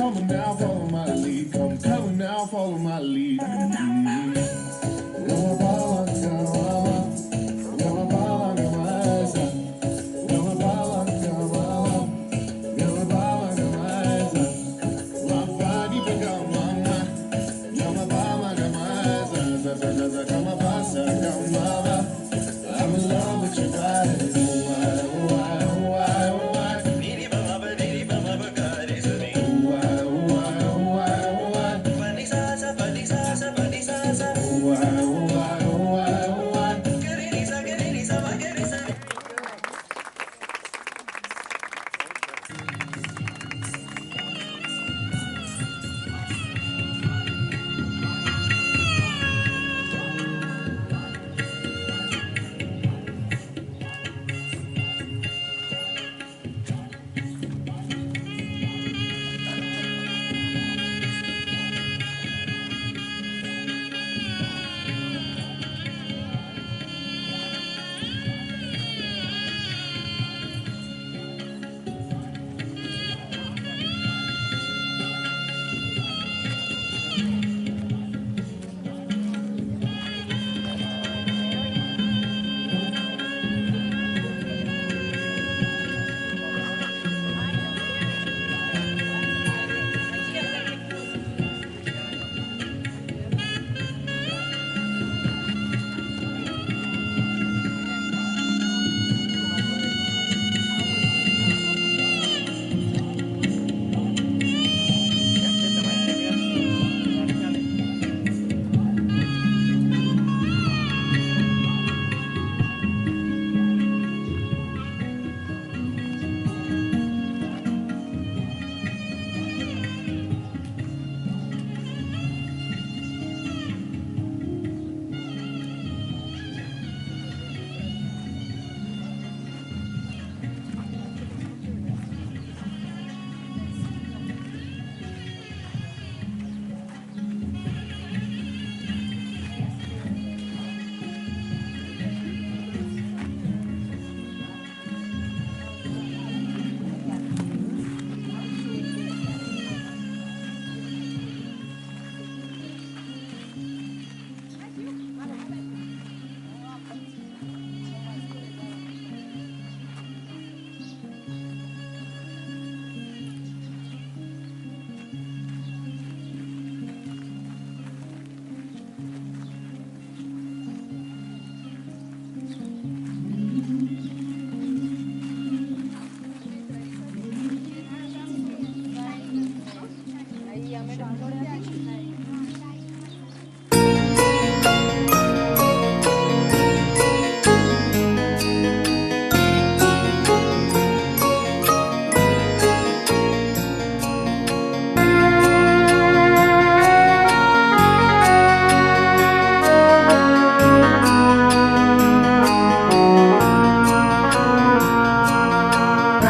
Come now, follow my lead. Come now, follow my lead.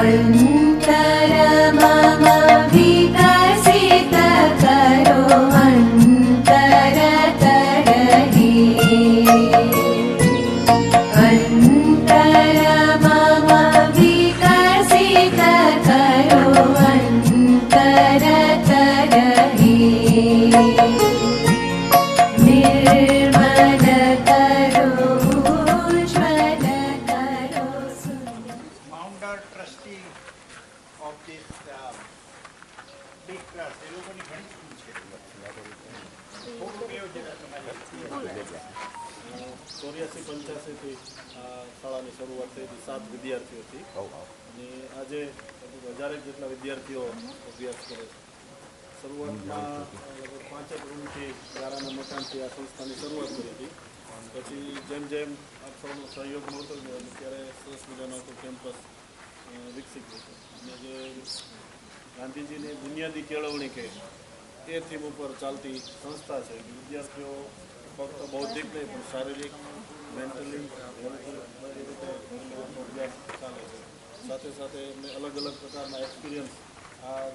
अंतर मम विकसित करो अंतर तरहि अंतर मम विकसित करो अंतर तरहि निर्मल करो उज्ज्वल करो founder trustee of this big trust. એ લોકોની ઘણી સ્કૂલ છે. થોડું કેવું જરા તમારી 84-85થી શાળાની શરૂઆત થઈ હતી 7 વિદ્યાર્થીઓથી અને આજે લગભગ 1000 જેટલા વિદ્યાર્થીઓ અભ્યાસ કરે છે. શરૂઆતમાં લગભગ 5 રૂમથી ગારાના મકાનથી આ સંસ્થાની શરૂઆત કરી હતી. પછી જેમ જેમ આપ સૌનો સહયોગ મળતો ગયો ત્યારે સરસ મજાનો આખો કેમ્પસ વિકસિત થયો અને જે ગાંધીજીની બુનિયાદી કેળવણી કે એ થીમ ઉપર ચાલતી સંસ્થા છે. વિદ્યાર્થીઓ ફક્ત બૌદ્ધિક નહીં પણ શારીરિક મેન્ટલી બધી રીતે અભ્યાસ ચાલે છે. સાથે સાથે એમને અલગ અલગ પ્રકારના એક્સપિરિયન્સ આ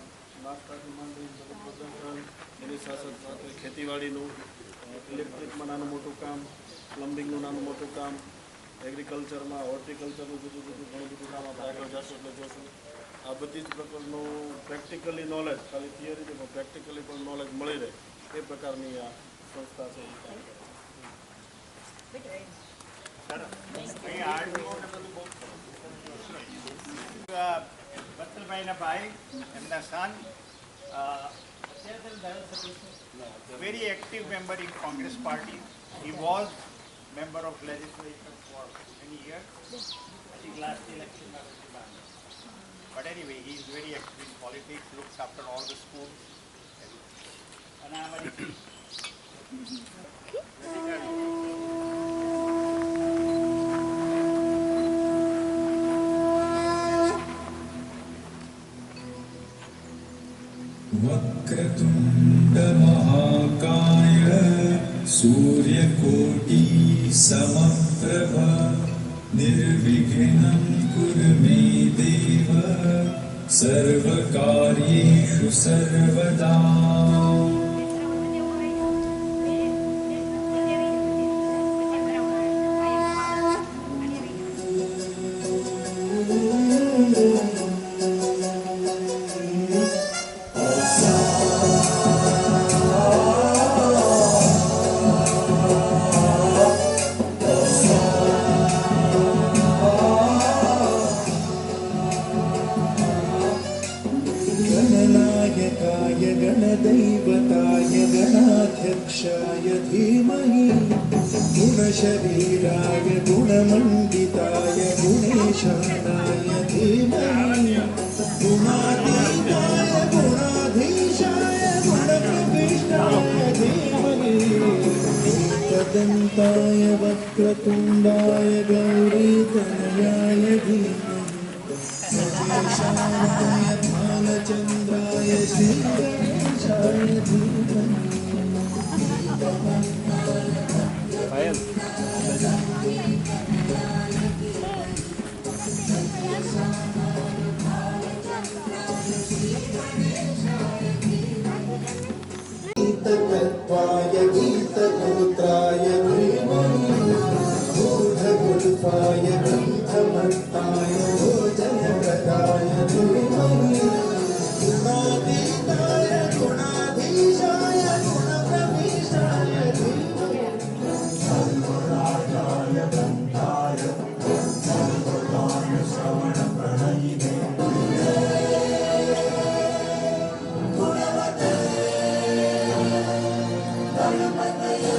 નાસ્તાથી માંડી પ્રદર્શન એની સાથે સાથે ખેતીવાડીનું ઇલેક્ટ્રિકમાં નાનું મોટું કામ પ્લમ્બિંગનું નાનું મોટું કામ એગ્રીકલ્ચરમાં હોર્ટિકલ્ચરનું જુદું જુદું ઘણું બધું કામ આપણે આગળ જશું એટલે જોશું. આ બધી જ પ્રકારનું પ્રેક્ટિકલી નોલેજ ખાલી થિયરી નહીં પણ પ્રેક્ટિકલી પણ નોલેજ મળી રહે એ પ્રકારની આ સંસ્થા છે. અહીં આરટીઓ ને બધું બહુ વત્સલભાઈના ભાઈ એમના સન very active member in Congress party. He was member of legislature for many years. I think last election was done. But anyway, he is very active in politics, looks after all the schools. And I am वक्रतुण्ड महाकाय सूर्यकोटि समप्रभ निर्विघ्नं कुरु मे देव सर्वकार्येषु सर्वदा. गणनायकाय गणदैवताय गणाध्यक्षाय धीमहि गुणशरीराय गुणमण्डिताय गुणेशानाय धीमहि गुणातीताय गुणाधीशाय गुणप्रविष्टाय धीमहि एकदन्ताय वक्रतुण्डाय गौरीतनयाय धीमहि सर्वेशानाय भालचन्द्राय श्रीगणेशाय धीमहि. गीततत्त्वाय गीतगोत्राय धीमहि गूढगुल्फाय ग्रन्थमत्ताय भोजनप्रदाय धीमहि गुणातीताय गुणाधीशाय गुणप्रविष्टाय धीमहि सर्वराजाय दन्ताय सर्वदाय श्रवणप्रणयिने गुणवते गणपतये.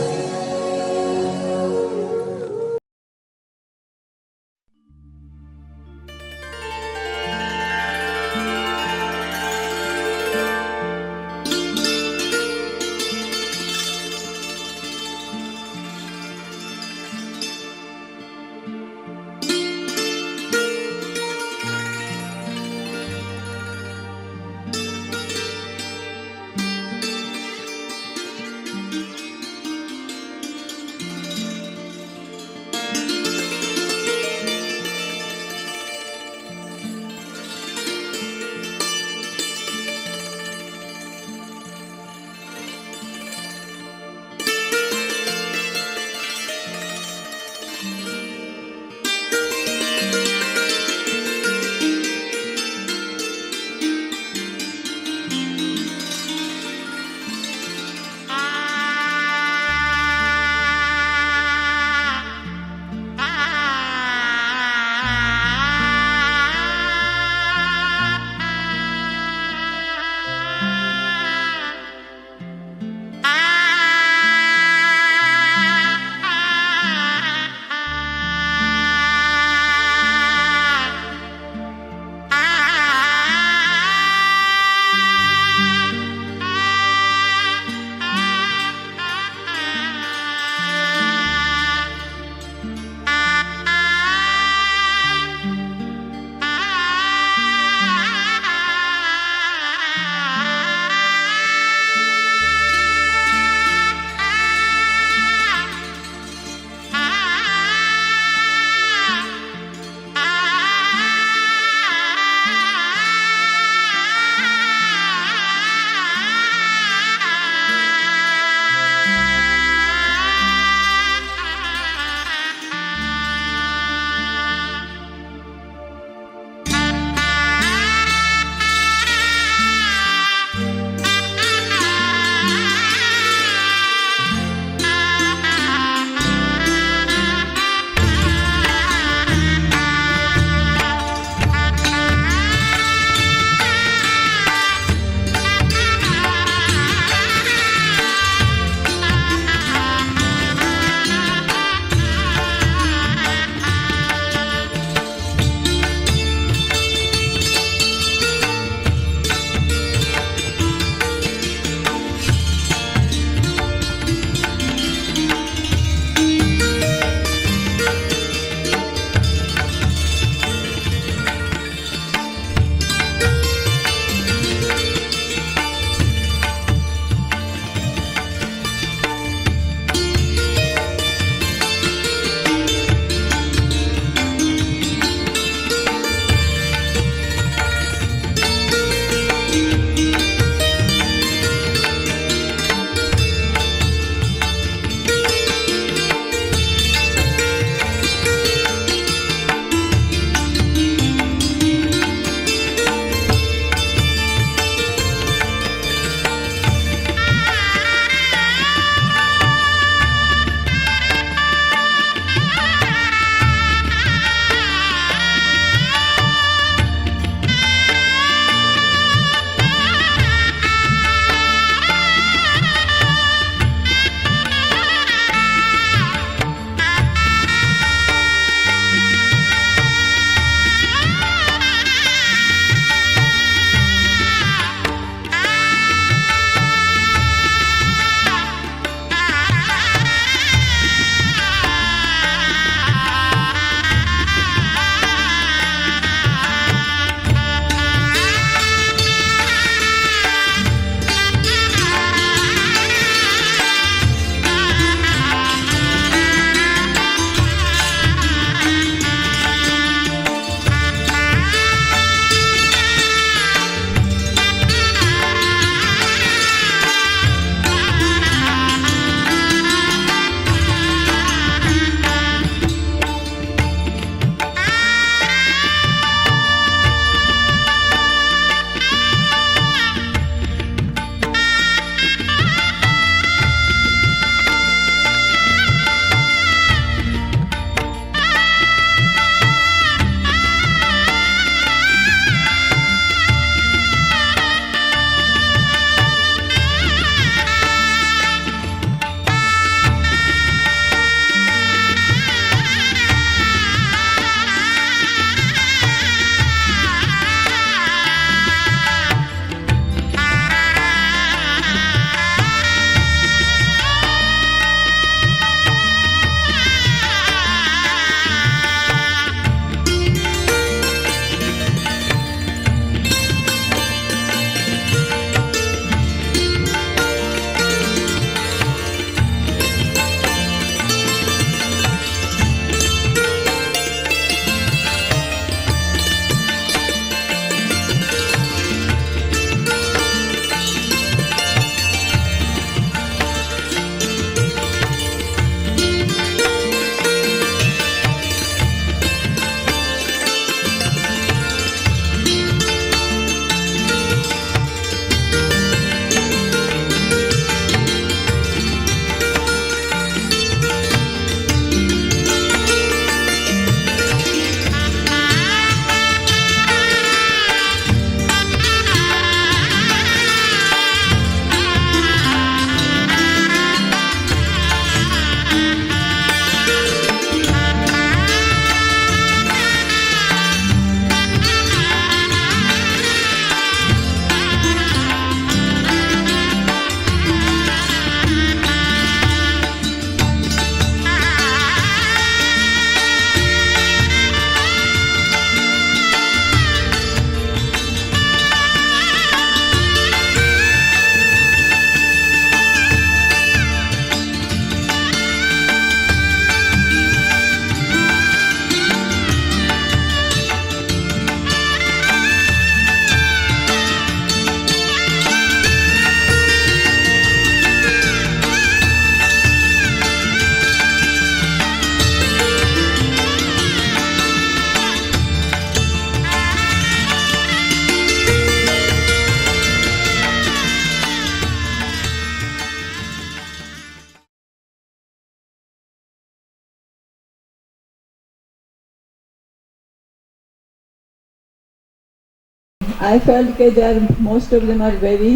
I felt કે they are most of them are very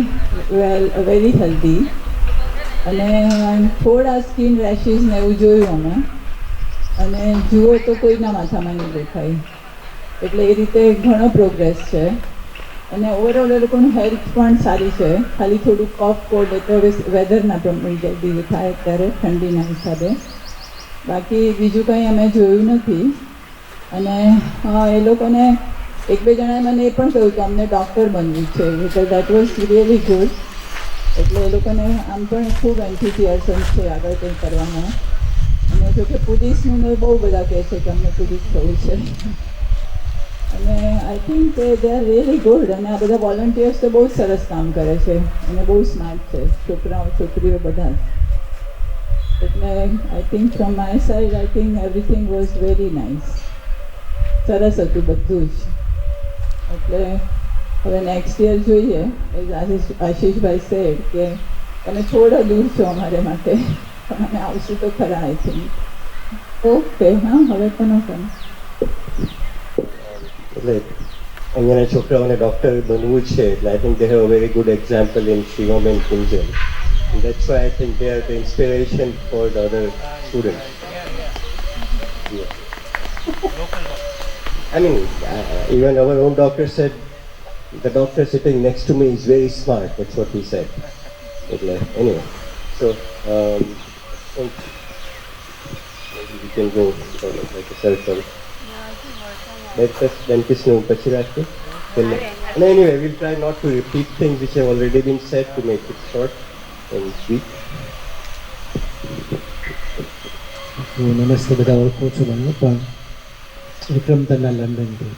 well, very healthy. અને થોડા સ્કિન રેશિસ ને એવું જોયું અમે, અને જુઓ તો કોઈના માથામાં નહીં દેખાય, એટલે એ રીતે ઘણો પ્રોગ્રેસ છે. અને ઓવરઓલ એ લોકોનું હેલ્થ પણ સારી છે. ખાલી થોડું કફ કોલ્ડ એ તો હવે વેધરના જલ્દી થાય અત્યારે ઠંડીના હિસાબે, બાકી બીજું કંઈ અમે જોયું નથી. અને એ લોકોને એક બે જણાએ મને એ પણ કહ્યું કે અમને ડૉક્ટર બનવું છે, એટલે દેટ વોઝ રિયલી ગુડ. એટલે એ લોકોને આમ પણ ખૂબ એન્થુસિયાઝમ છે આગળ કંઈ કરવામાં. અને જો કે પોલીસનું ને બહુ બધા કહે છે કે અમને પોલીસ થવું છે. અને આઈ થિંક કે દે આર રિયલી ગુડ. અને આ બધા વોલન્ટિયર્સ તો બહુ સરસ કામ કરે છે અને બહુ સ્માર્ટ છે, છોકરાઓ છોકરીઓ બધા. એટલે I think from my side I think everything was very nice. સરસ હતું બધું જ. એટલે હવે નેક્સ્ટ યર જોઈએ. આશીષભાઈ સેડ કે તમે થોડા દૂર છો અમારે માટે, પણ અમે આવશું તો ખરા. I think okay. હા, હવે પણ પણ એટલે અહીંયાના છોકરાઓને ડૉક્ટર બનવું છે, એટલે I think they have a very good example in Shivam and Kunjal. That's why I think they are the inspiration for the other students. Yeah. I mean, even our own doctor said, the doctor sitting next to me is very smart. That's what he said. Anyway, so maybe we can go like a circle. Let us dentist know પછી રાખીએ. And anyway, we'll try not to repeat things which have already been said to make it short and sweet. નમસ્તે, બધા ઓળખો છો મને, પણ વિક્રમ તન્ના લંડનથી.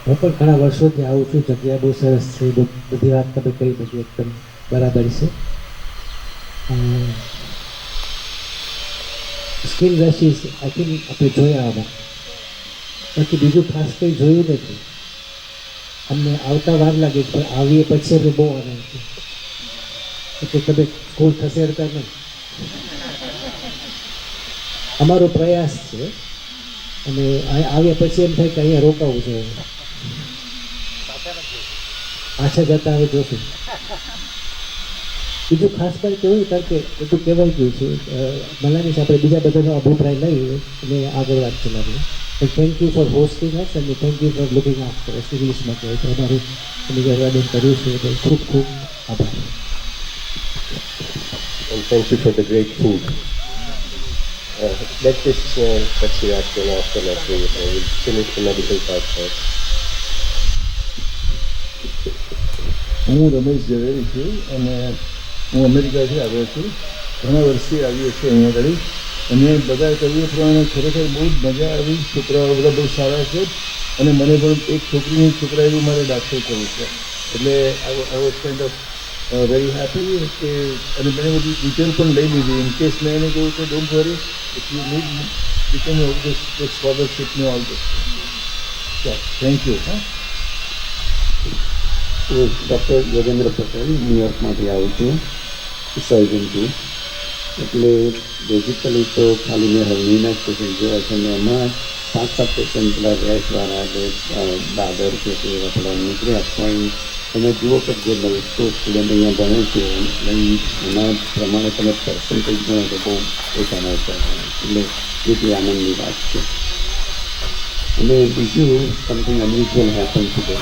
હું પણ ઘણા વર્ષોથી આવું છું. જગ્યા બહુ સરસ છે, બધી વાત તમે કઈ બધી એકદમ બરાબર છે. સ્કિન રેશિસ આઈ થિંક આપણે જોયા આમાં, બાકી બીજું ખાસ કંઈ જોયું નથી. અમને આવતા વાર લાગે છે, પણ આવીએ પછી અમે બહુ આનંદ છે. એટલે તમે સ્કૂલ ખસેડતા નહીં, અમારો પ્રયાસ છે. અને આવ્યા પછી એમ થાય કે અહીંયા રોકાવું જોઈએ. પાછા જતા હવે જોશું. બીજું ખાસ કરી કેવું, કારણ કે બધું કહેવાય ગયું છે. મલાનીશ આપણે બીજા બધાનો અભિપ્રાય લઈએ અને આગળ વાત ચલાવીએ. Thank you for hosting us અને thank you for looking after us. ઇંગ્લિશમાં કહે તો અમારું અભિવાદન કર્યું છે, એટલે ખૂબ ખૂબ આભાર. And thank you for the great food. Let this પછી રાખીએ after that we will finish the medical part first. હું રમેશ ઝવેરી છું અને હું અમેરિકાથી આવ્યો છું. ઘણા વર્ષથી આવ્યો છું અહીંયા આગળ, અને બધા કહ્યું પ્રમાણે ખરેખર બહુ જ મજા આવી. છોકરાઓ બધા બહુ સારા છે, અને મને પણ એક છોકરા એવું મારે દાખલ કરવું છે. એટલે I was kind of very happy. કે અને મને બધી ડિટેલ પણ લઈ લીધી. ઇન કેસ મેં એને કહ્યું કે don't worry, if you need you can always scholarship ને ઓલ ધીસ. Thank you. હા, હું ડૉક્ટર યોગેન્દ્ર પટેલ ન્યુયોર્કમાંથી આવું છું, સર્જન છું. એટલે બેઝિકલી તો ખાલી મેં હરણીના જ પેશન્ટ જોયા છે, અને એમાં 5-7 પેશન્ટ પેલા રેશવાળા કે દાદર છે તે એવા પેલા નીકળ્યા. પણ તમે જુઓ કે જે 900 સ્ટુડન્ટ અહીંયા ભણે છે, એના પ્રમાણે તમે પર્સન્ટેજ ગણો તો બહુ ઓછામાં ઓછા, એટલે એટલી આનંદની વાત છે. અને બીજું something unusual happen today.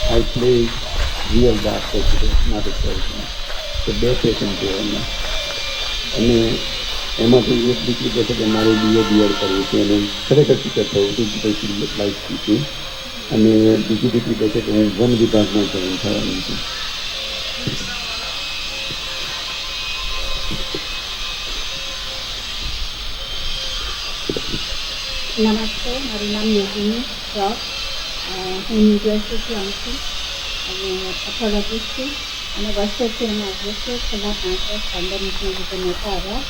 I play real doctor today, not a surgeon. તો 2 પેશન્ટ છે એમાં, અને એમાંથી એક દીકરી કહે છે કે મારે BA કરવું છે, અને ખરેખર ટીચર થવું હતું, પછી લાઈફ ટીચિંગ. અને બીજી દીકરી કહે છે કે હું વન વિભાગમાં જોઈન થવાનું છું. નમસ્તે, મારું નામ યોગિની શ્રોફ. હું ન્યૂજર્સીથી આવું છું અને પેથોલોજીસ્ટ છું. અને વર્ષોથી અમે આવીએ છીએ. છેલ્લા 5 વર્ષ પેન્ડેમિકના લીધે નહોતા આવ્યા,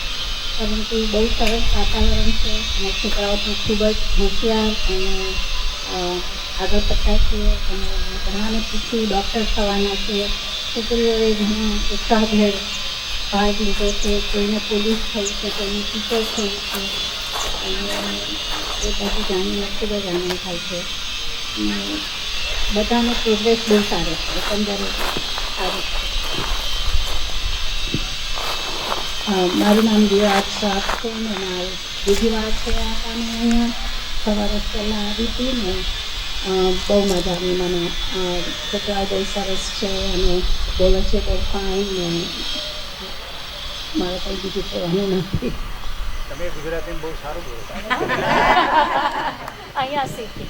પરંતુ બહુ સરસ વાતાવરણ છે અને છોકરાઓ પણ ખૂબ જ હોશિયાર અને આગળ પડતા છે. અને ઘણાને પૂછ્યું ડૉક્ટર થવાના છે. છોકરીઓએ ઘણા ઉત્સાહભેર ભાગ લીધો છે. કોઈને પોલીસ થયું છે, કોઈને ટીચર થયું છે, અને એ બધું જાણીને ખૂબ જ આનંદ થાય છે. બધાનો પ્રોગ્રેસ બહુ સારો છે એકંદરે સારું છે. મારું નામ વિરાજ શાહ છે ને મારી બીજી વાત છે આ કામે અહીંયા સવારે પહેલાં આવી હતી ને બહુ મજા આવી મને. છોકરાઓ બહુ સરસ છે અને બોલે છે બહુ ફાઇન ને મારે કંઈ બીજું કહેવાનું નથી. તમે ગુજરાતીમાં બહુ સારું બોલો. અહીંયા શીખી.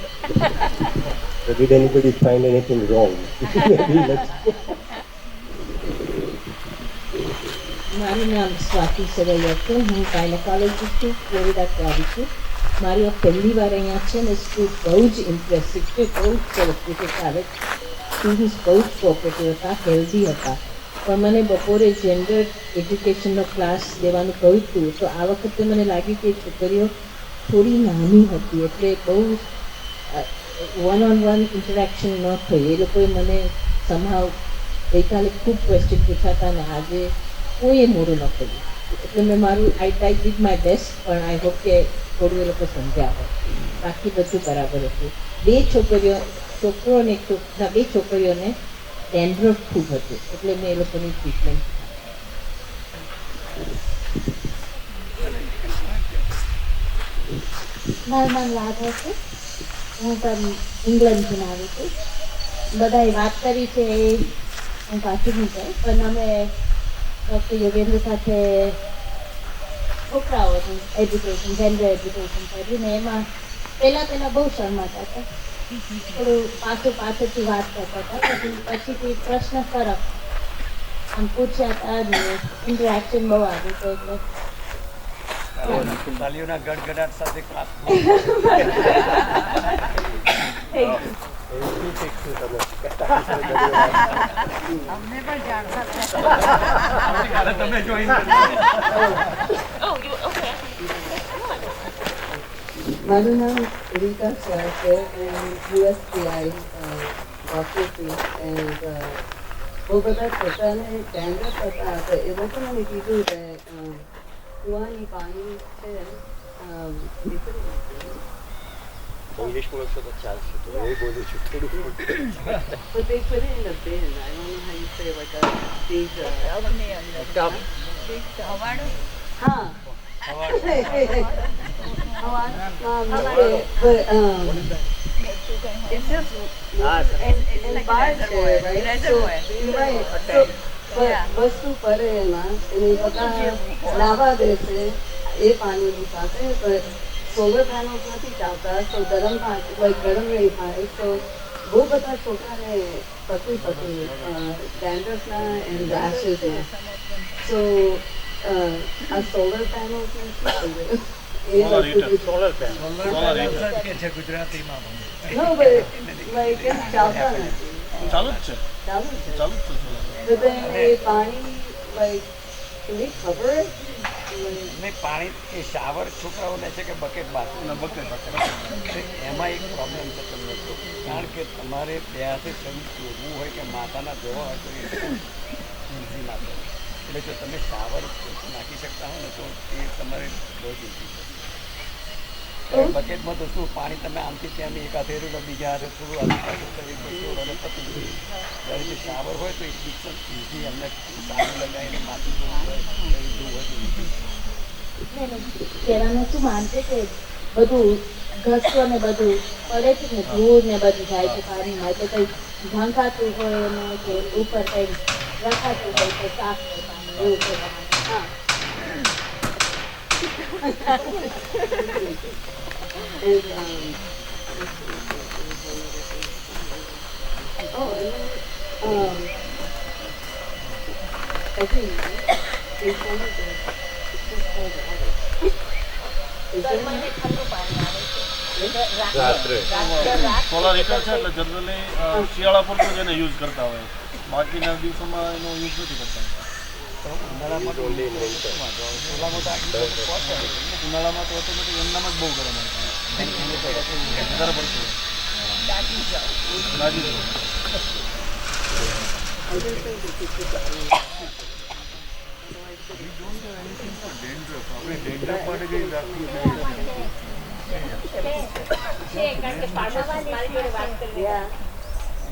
So did anybody find anything wrong? મારું નામ સ્વાતિ સરૈયા છે. હું ગાયનેકોલોજી છું, ફ્લોરિડાથી આવી છું. મારી આ પહેલી વાર અહીંયા છે ને સ્કૂલ બહુ જ ઇમ્પ્રેસિવ છે, બહુ જ સરસ રીતે ચાલે. સ્ટુડન્ટ્સ બહુ જ કોઓપરેટિવ હતા, હેલ્ધી હતા. પણ મને બપોરે જેન્ડર એજ્યુકેશનનો ક્લાસ દેવાનું કહ્યું હતું તો આ વખતે મને લાગ્યું કે છોકરીઓ થોડી નાની હતી એટલે બહુ વન ઓન વન ઇન્ટરેક્શન ન થઈ. એ લોકોએ મને સંભાવ ગઈકાલે ખૂબ ક્વેશ્ચન પૂછાતા અને આજે કોઈએ મોડું ન કર્યું. એટલે મેં મારું આઈ ડીડ માય બેસ્ટ, પણ આઈ હોપ કે થોડું એ લોકો સમજ્યા હોય. બાકી બધું બરાબર હતું. છોકરો અને બે છોકરીઓને ડેન્ડ્રફ ખૂબ હતું એટલે મેં એ લોકોની ટ્રીટમેન્ટ. મારું નામ રાધા છે. હું પણ ઇંગ્લેન્ડથી આવી છું. બધાએ વાત કરી છે એ હું પાછી નહીં કહું, પણ અમે ડૉક્ટર યોગેન્દ્ર સાથે છોકરાઓનું એજ્યુકેશન જેન્ડર એજ્યુકેશન કર્યું ને એમાં પહેલાં બહુ શરમાતા હતા, થોડું પાછળથી વાત કરતા હતા. પછીથી પ્રશ્ન તરફ આમ પૂછ્યા હતા ને ઇન્ટરેક્શન બહુ આવ્યું હતું એટલે તાલીઓના ગડગડાટ સાથે ક્લાસ અમને પણ જાણતા તમે જોઈન મારું નામ રીતા શાહ છે એન્ડ યુએસથી આવી ડૉક્ટરથી. એન્ડ બહુ બધા છોકરાને ડેન્ડ્રફ હતા તો એ લોકો મને કીધું કે કૂવાની પાણી છે ઇંગ્લિશ બોલશો તો ચાલશે, તો હું બોલું છું થોડું. But they put it in a bin. I don't know how you say like a big Tub. huh. It's just in bars there, right? So, right. So, વસ્તુ પડે એમાં એને બધા લાવવા દેશે એ પાણીની સાથે. સોલર પેનલ્સ નથી ચાલતા તો ગરમ નહીં થાય. તો બહુ બધા છોકરાને તકલીફ હતી ડેન્ડ્રફના એન્ડ રેશિસના. સો આ સોલર પેનલ્સને શું કર્યું એ ગુજરાતીમાં નો લાઈક ચાલતા નથી. ચાલુ જ છે. તો એ પાણી લાઈક ખબર નહીં પાણી એ શાવર છોકરાઓ લે છે કે બકેટ બાથ એમાં એક પ્રોબ્લેમ છે તમને તો, કારણ કે તમારે બે હાથે શરીર જોડવું હોય કે માતાના જોવા હોય તો ઇઝી ના થાય. એટલે જો તમે શાવર નાખી શકતા હો ને તો એ તમારે બહુ જ ઇઝી છે. બકેટમાં તો શું પાણી તમે આમથી ત્યાં એક હાથે રેડો બીજા હાથે થોડું શરીર પર જોડો અને પતી ગયું. જ્યારે જે શાવર હોય તો એકદમ ઇઝી અમને સારું લગાવીને માથું જોવું હોય કહેવાનું શું માનશે કે બધું ઘસતો ને બધું પડે છે ને ધૂળ ને બધું જાય છે પાણીમાં. એટલે કંઈ ઢંકાતું હોય ને કે ઉપર કંઈ રખાતું હોય તો સાફ હોય પાણી એવું કહેવાનું. હા I think they told me that it's just cold water. Solar heater છે એટલે જનરલી શિયાળા પૂરતું જ એને યુઝ કરતા હોય, બાકીના દિવસોમાં એનો યુઝ નથી કરતા. ઉનાળામાં તો ઓટોમેટિક એમનામાં જ બહુ ગરમ હોય, વધારે પડતું હોય.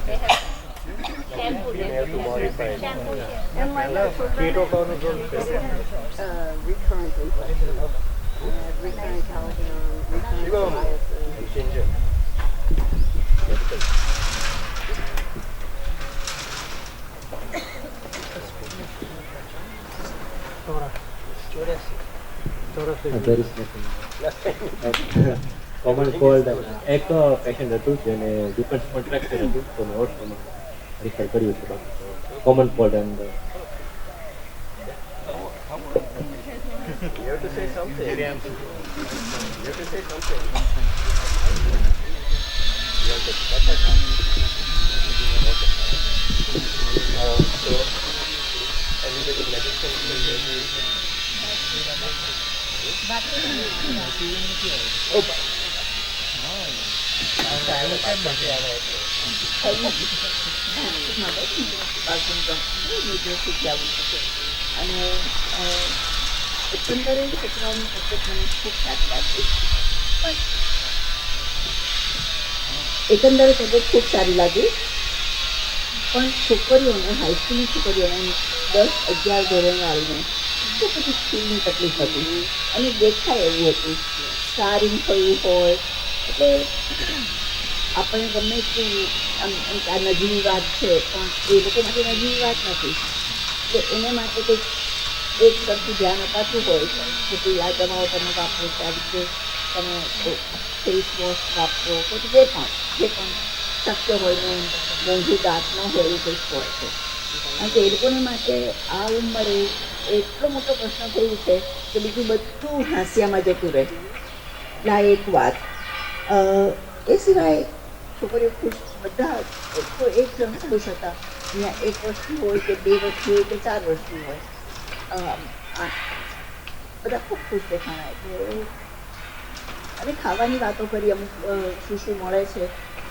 There is nothing. Common cold. એક પેશન્ટ હતું જેને ડિફરન્સ કોન્ટ્રાક્ટર હતું તો મેં ઓર્થોમાં રિફર કર્યું હતું બાકી common cold and You have to say something. You have to say something. You have to so everybody medicine અને એકંદરે છોકરાઓની તબિયત મને ખૂબ સારી લાગી એકંદરે તબિયત ખૂબ સારી લાગી પણ છોકરીઓને હાઈસ્કૂલની છોકરીઓને 10-11 ધોરણવાળીને તો પછી સ્કીલની તકલીફ હતી અને દેખાય એવું હતું સ્કારિંગ થયું હોય એટલે આપણને ગમે એટલું આમ આ નજીવી વાત છે પણ એ લોકો માટે નજીવી વાત નથી તો એને માટે કંઈક એક સરખું ધ્યાન અપાતું હોય કે ભાઈ આ દવાઓ તમે વાપરો ત્યાં રીતે તમે ફેસ વોશ વાપરો કે જે પણ શક્ય હોય ને મોંઘી દાંત ન હોય એવું કંઈક હોય છે કારણ કે એ લોકોને માટે આ ઉંમરે એટલો મોટો પ્રશ્ન થયું છે કે બીજું બધું હાંસિયામાં જતું રહે એટલે આ એક વાત એ સિવાય છોકરીઓ ખુશ બધા એક જણ ખુશ હતા અહીંયા 1 વર્ષની હોય કે 2 વર્ષની હોય કે 4 વર્ષની હોય બધા ખૂબ ખુશ દેખાણા એટલે અને ખાવાની વાતો કરી અમુક શું શું મળે છે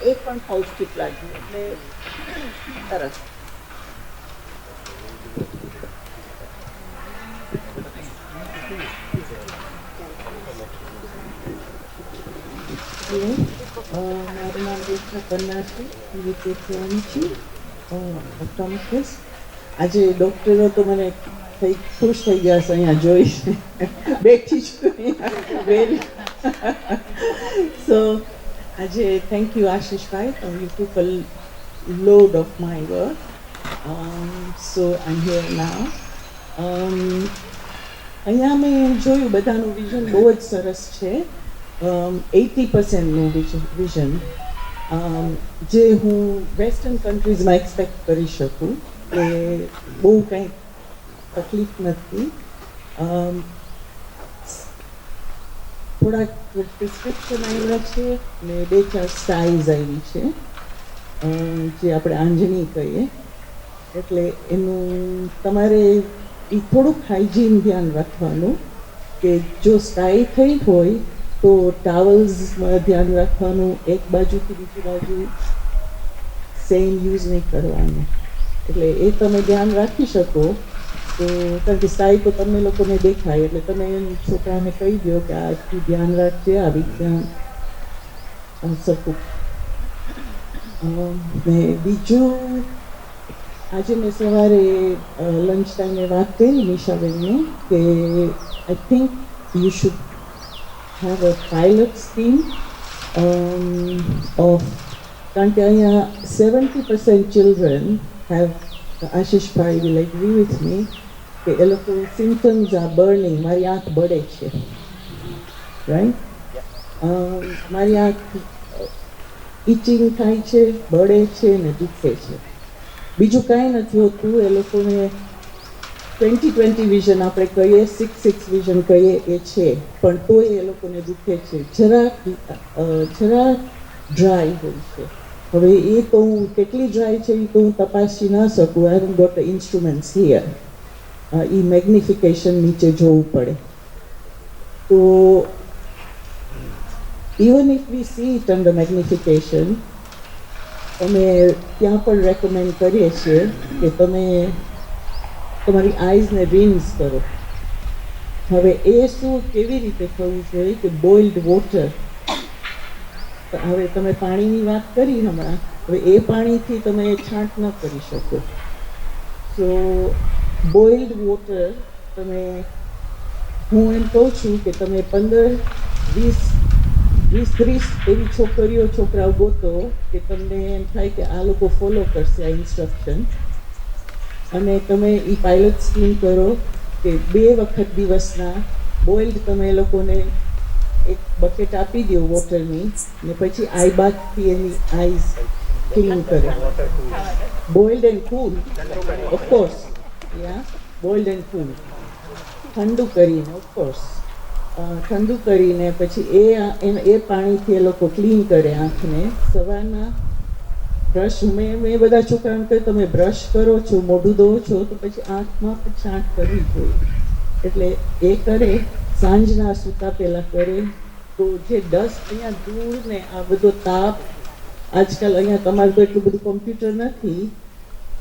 એ પણ પૌષ્ટિક લાગ્યું એટલે સરસ મારું નામ રેશમા કન્ના છે ઓપ્ટોમેટ્રિસ્ટ આજે ડૉક્ટરો તો મને કંઈક ખુશ થઈ ગયા છે અહીંયા જોઈને બેઠી છું વેરી સો આજે થેન્ક યુ આશીષભાઈ you took a load of my work so I here now અહીંયા મેં જોયું બધાનું વિઝન બહુ જ સરસ છે 80%નું વિઝન જે હું વેસ્ટર્ન કન્ટ્રીઝમાં એક્સપેક્ટ કરી શકું કે બહુ કંઈ તકલીફ નથી થોડાક પ્રિસ્ક્રિપ્શન આવ્યા છે ને 2-4 સાઇઝ આવી છે જે આપણે આંજણી કહીએ એટલે એનું તમારે એ થોડુંક હાઇજીન ધ્યાન રાખવાનું કે જો સ્ટાઈ થઈ હોય તો ટાવલ્સમાં ધ્યાન રાખવાનું એક બાજુથી બીજી બાજુ સેમ યુઝ નહીં કરવાનું એટલે એ તમે ધ્યાન રાખી શકો તો કારણ કે સ્ટાઈ તો તમને લોકોને દેખાય એટલે તમે છોકરાને કહી દો કે આટલું ધ્યાન રાખજે આવી ત્યાં સરખું ને બીજું આજે મેં સવારે લંચ ટાઈમે વાત કરી નિશાબેનને કે I think you should have a pilot scheme of કારણ કે અહીંયા 70% children have Ashish Bhai will agree with me કે એ લોકો symptoms are burning મારી આંખ બળે છે રાઈટ મારી આંખ ઇચિંગ થાય છે બળે છે ને દુખે છે બીજું કાંઈ નથી હોતું એ લોકોને 20/20 વિઝન આપણે કહીએ 6/6 વિઝન કહીએ એ છે પણ તોય એ લોકોને દુખે છે જરાક ડ્રાય હોય છે હવે એ તો હું કેટલી ડ્રાય છે એ તો હું તપાસી ના શકું I have got instruments here a magnification નીચે જોવું પડે તો even if we see it under magnification અમે ત્યાં પણ રેકમેન્ડ કરીએ છીએ કે તમે તમારી આઈઝને રિન્સ કરો હવે એ શું કેવી રીતે થવું જોઈએ કે બોઇલ્ડ વોટર હવે તમે પાણીની વાત કરી હમણાં, હવે એ પાણીથી તમે છાંટ ન કરી શકો. સો બોઇલ્ડ વોટર તમે, હું એમ કહું છું કે તમે 15-20-30 એવી છોકરીઓ છોકરાઓ ગોતો કે તમને એમ થાય કે આ લોકો ફોલો કરશે આ ઇન્સ્ટ્રક્શન, અને તમે એ પાયલોટ સ્કીમ કરો કે 2 વખત દિવસના બોઇલ્ડ તમે એ લોકોને એક બકેટ આપી દો વોટરની, ને પછી આઈ બાથથી એની આઈઝ ક્લીન કરે. બોઇલ્ડ એન્ડ કૂલ, ઓફકોર્સ, યા બોઇલ્ડ એન્ડ કૂલ, ઠંડુ કરીને, ઓફકોર્સ ઠંડુ કરીને પછી એ પાણીથી એ લોકો ક્લીન કરે આંખને. સવારના બ્રશ, મેં બધા છોકરાઓને કહ્યું તમે બ્રશ કરો છો, મોઢું ધોવો છો, તો પછી આંખમાં પણ છાંટ કરવી જોઈએ. એટલે એ કરે, સાંજના સૂતા પહેલાં કરે, તો જે ડસ્ટ અહીંયા ધૂળ ને આ બધો તાપ, આજકાલ અહીંયા તમારું તો એટલું બધું કોમ્પ્યુટર નથી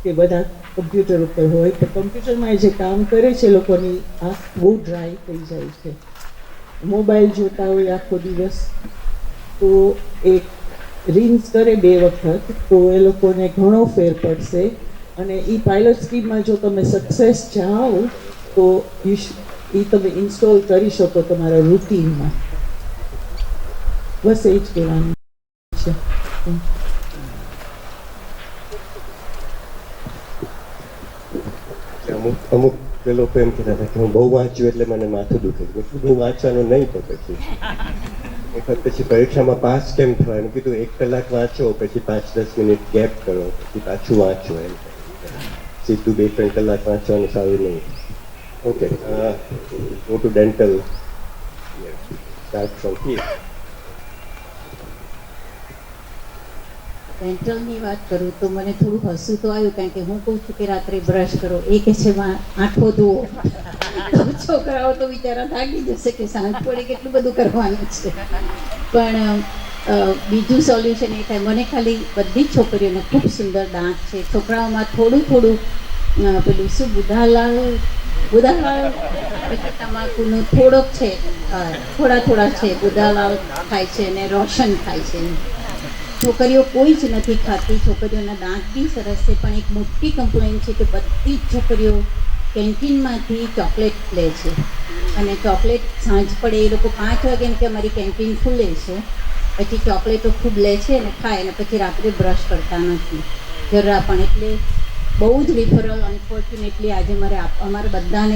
કે બધા કમ્પ્યુટર ઉપર હોય, તો કમ્પ્યુટરમાં જે કામ કરે છે લોકોની આંખ બહુ ડ્રાય થઈ જાય છે. મોબાઈલ જોતા હોય આખો દિવસ, તો એક રિન્સ કરે 2 વખત, તો એ લોકોને ઘણો ફેર પડશે. અને એ પાયલોટ સ્કીમમાં જો તમે સક્સેસ જાઓ તો એ તમે ઇન્સ્ટોલ કરી શકો તમારા રૂટીનમાં. બસ એ જ કહેવાનું છે. અમુક લોકો એમ કહેતા હતા કે હું બહુ વાંચ્યું એટલે મને માથું દુખે છે. બહુ વાંચવાનું નહીં, તો પછી એક વખત પછી પરીક્ષામાં પાસ કેમ થવાય, એમ કીધું 1 કલાક વાંચો, પછી 5-10 મિનિટ ગેપ કરો, પછી પાછું વાંચો. એમ સીધું 2-3 કલાક વાંચવાનું સારું નહીં. Okay, go to dental. Start from here. ડેન્ટલની વાત કરું તો મને થોડું હસવું તો આવ્યું, કારણ કે હું કહું છું કે રાત્રે બ્રશ કરો, એ કે છે આંખો ધોવો. તો છોકરાઓ તો બિચારા થાકી જશે કે સાંજ પડે કેટલું બધું કરવાનું છે. પણ બીજું સોલ્યુશન એ થાય, મને ખાલી બધી જ છોકરીઓને ખૂબ સુંદર દાંત છે. છોકરાઓમાં થોડું પેલું શું બુધાલાલ પછી તમાકુનું થોડોક છે, થોડા છે, બુધાલાલ થાય છે અને રોશન થાય છે. છોકરીઓ કોઈ જ નથી ખાતી, છોકરીઓના દાંત બી સરસ છે. પણ એક મોટી કમ્પ્લેન્ટ છે કે બધી જ છોકરીઓ કેન્ટીનમાંથી ચોકલેટ લે છે, અને ચોકલેટ સાંજ પડે એ લોકો 5 વાગે એમ કે અમારી કેન્ટીન ખુલે છે, પછી ચોકલેટો ખૂબ લે છે અને ખાય, અને પછી રાત્રે બ્રશ કરતા નથી જરા પણ. એટલે બહુ જ રિફરલ અનફોર્ચ્યુનેટલી આજે અમારે બધા જ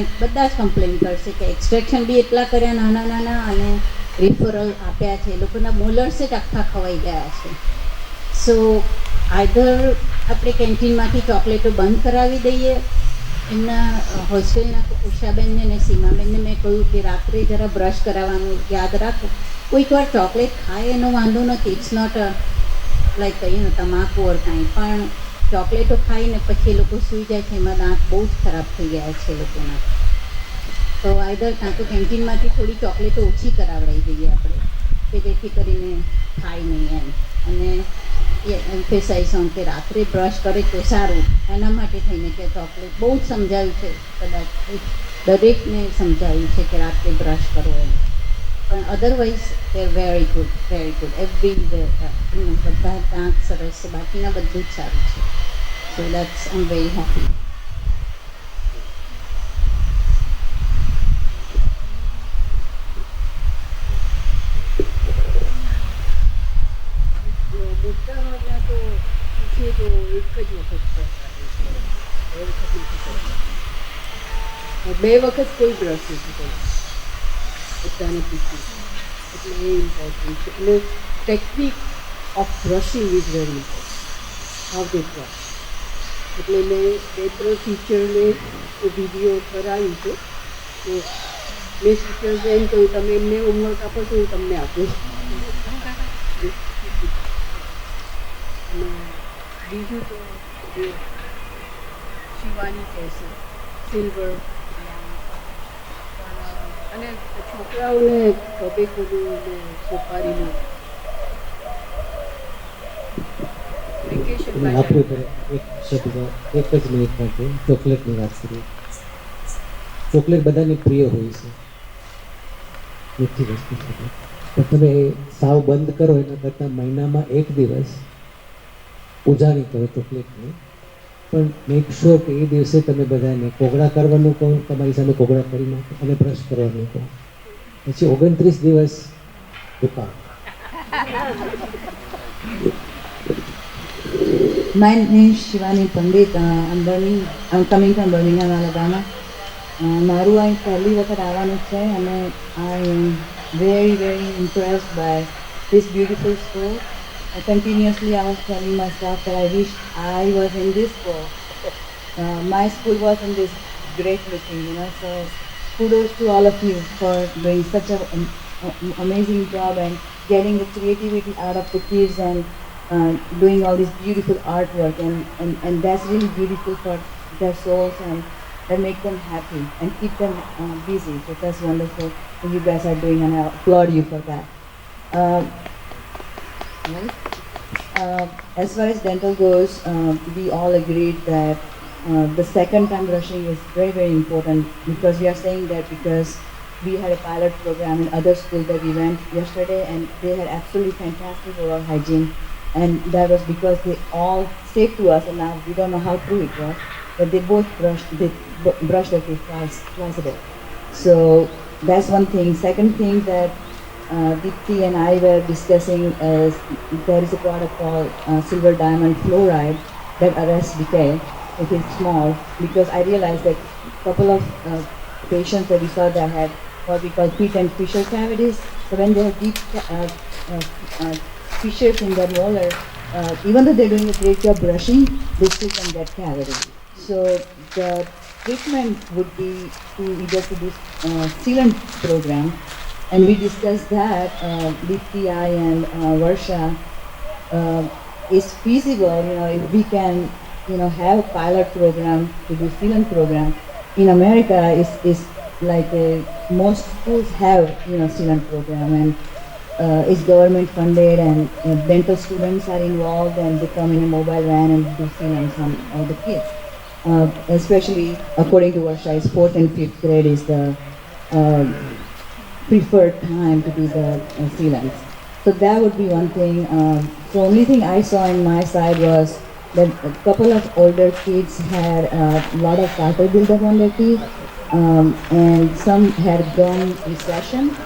કમ્પ્લેન કરશે કે એક્સટ્રેક્શન બી એટલા કર્યા નાના, અને રિફરલ આપ્યા છે. એ લોકોના મોલર્સ જ આખા ખવાઈ ગયા છે. સો આઈધર આપણે કેન્ટીનમાંથી ચોકલેટો બંધ કરાવી દઈએ. એમના હોસ્ટેલના ઉષાબેનને અને સીમાબેનને મેં કહ્યું કે રાત્રે જરા બ્રશ કરાવવાનું યાદ રાખો. કોઈક વાર ચોકલેટ ખાય એનો વાંધો નથી, ઇટ્સ નોટ લાઈક તમાકુ ઓર કાંઈ, પણ ચોકલેટો ખાઈને પછી એ લોકો સૂઈ જાય છે, એમાં દાંત બહુ જ ખરાબ થઈ ગયા છે એ લોકોના. તો આઈધર કાં તો કેન્ટીનમાંથી થોડી ચોકલેટો ઓછી કરાવડાવી દઈએ આપણે, કે જેથી કરીને ખાય નહીં એમ. અને એમ્ફેસાઇઝ ઓન કે રાત્રે બ્રશ કરે તો સારું, એના માટે થઈને કે ચોકલેટ બહુ જ સમજાવ્યું છે, કદાચ દરેકને સમજાવ્યું છે કે રાત્રે બ્રશ કરવો એમ. પણ otherwise they are very good everywhere. બધા દાંત સરસ છે, બાકીના બધું જ સારું છે. સો that's I am very happy. મોટાભાગના તો પૂછીએ તો એક જ વખત બે વખત કોઈ બ્રશ નથી કરતું, બધાને પૂછ્યું. એટલે એ ઇમ્પોર્ટન્ટ છે. એટલે technique of brushing is very important, how to brush. એટલે મેં 2-3 ટીચરને વિડીયો કરાવ્યું છે, તો મેં ટીચર્સે એમ કહ્યું તમે એમને હોમવર્ક આપો છો, હું તમને આપું. અને બીજું તો જે શિવાની કહેશે સિલ્વર, અને છોકરાઓને ટોબેકોનું અને સોપારીનું વેકેશન આપણે એક શબ્દ એક જ મિનિટ માટે ચોકલેટની વાત કરીએ. ચોકલેટ બધાની પ્રિય હોય છે, મીઠી વસ્તુ છે. તો તમે સાવ બંધ કરો એના કરતાં મહિનામાં એક દિવસ ઉજાણી કરો તકલીફની, પણ મેક શ્યોર કે એ દિવસે તમે બધાને કોગળા કરવાનું કહો, તમારી સામે કોગળા કરી નાખો અને બ્રશ કરવાનું કહો. પછી 29 દિવસ દુકાન. My name is Shivani Pandit. I'm coming from Birmingham, Alabama. મારું અહીં પહેલી વખત આવવાનું છે અને I am very, very impressed by this beautiful school. Continuously I was telling myself that I wish I was in this school. My school wasn't this great looking, so kudos to all of you for doing such an amazing job and getting the creativity out of the kids and doing all this beautiful artwork and that's really beautiful for their souls and that make them happy and keep them busy. So that's wonderful what you guys are doing and I applaud you for that. As far as dental goes, we all agreed that the second time brushing is very, very important because we are saying that because we had a pilot program in other schools that we went yesterday and they had absolutely fantastic oral hygiene and that was because they all said to us, and now we don't know how true it was, but they both brushed their teeth twice a day. So that's one thing. Second thing that Dipti and I were discussing is there is a product called silver diamond fluoride that arrests decay if it's small, because I realized that a couple of patients that we saw that had what we call Pitt and Fisher cavities. So when they have deep fissures in their molar, even though they're doing a great job brushing, they still can get cavity. So the treatment would be to either to do sealant program, and we discussed that Dipti, I and Varsha is feasible. If we can, have a pilot program to do sealant program. In America, is like most schools have sealant program and it's government funded and dental students are involved and they come in a mobile van and do sealants on all the kids. Especially according to Varsha, 4th and 5th grade is the preferred time to do the sealants. So that would be one thing. The only thing I saw in my side was that a couple of older kids had a lot of tartar buildup on their teeth and some had gum recession.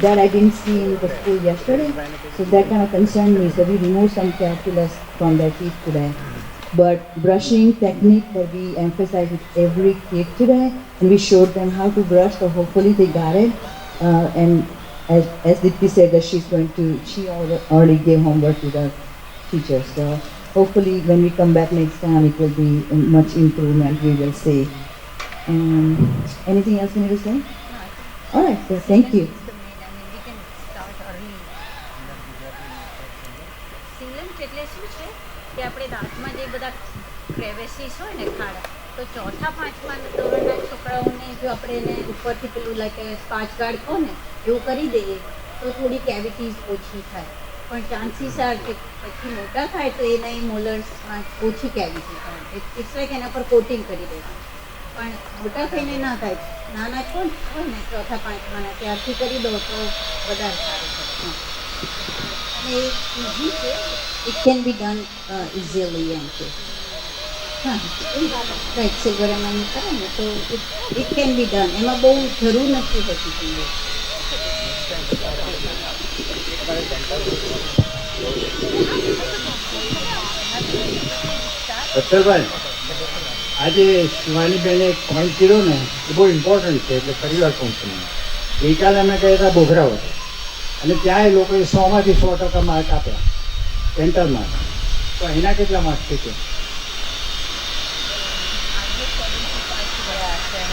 That I didn't see in the school yesterday, so that kind of concerned me. So we removed some calculus from their teeth today. But brushing technique that we emphasize with every kid today, and we showed them how to brush, so hopefully they got it. And as Dipti said that she already gave homework to the teachers. So hopefully when we come back next time, it will be much improvement, we will see. Anything else you need to say? All right, so thank you. સિલન્ટ એટલે શું છે કે આપણે દાંતમાં જે બધા ક્રેવેસીસ હોય ને ખાડા, તો ચોથા પાંચમા ધોરણના છોકરાઓને જો આપણે એને ઉપરથી પેલું લાઈક સ્પાચ ગાર્ડ કહો ને એવું કરી દઈએ તો થોડી કેવિટીઝ ઓછી થાય, પણ ચાન્સીસ આર કે પછી મોટા થાય તો એના મોલર્સમાં ઓછી કેવિટી થાય. ઇટ્સ લાઈક એના પર કોટિંગ કરી દેવાનું, પણ મોટા થઈને ના થાય. નાના કોણ હોય ને ચોથા પાંચમાના ત્યારથી કરી દો તો વધારે સારું થાય. અને ઇઝી છે, it can be done easily એમ કે રાઈટ સિલ્વર એમાં કરે ને તો ઇટ કેન બી ડન. એમાં બહુ જરૂર નથી હોતી તમને. અક્ષરભાઈ, આજે શિવાનીબેને એક પોઈન્ટ કર્યો ને એ બહુ ઇમ્પોર્ટન્ટ છે, એટલે ફરી વાર કહું છું. ગઈકાલે અમે ગયા હતા બોઘરાવળ અને ત્યાં એ લોકોએ 100માંથી 100% માર્ક આપ્યા સેન્ટરમાં. તો એના કેટલા માર્ક છે કે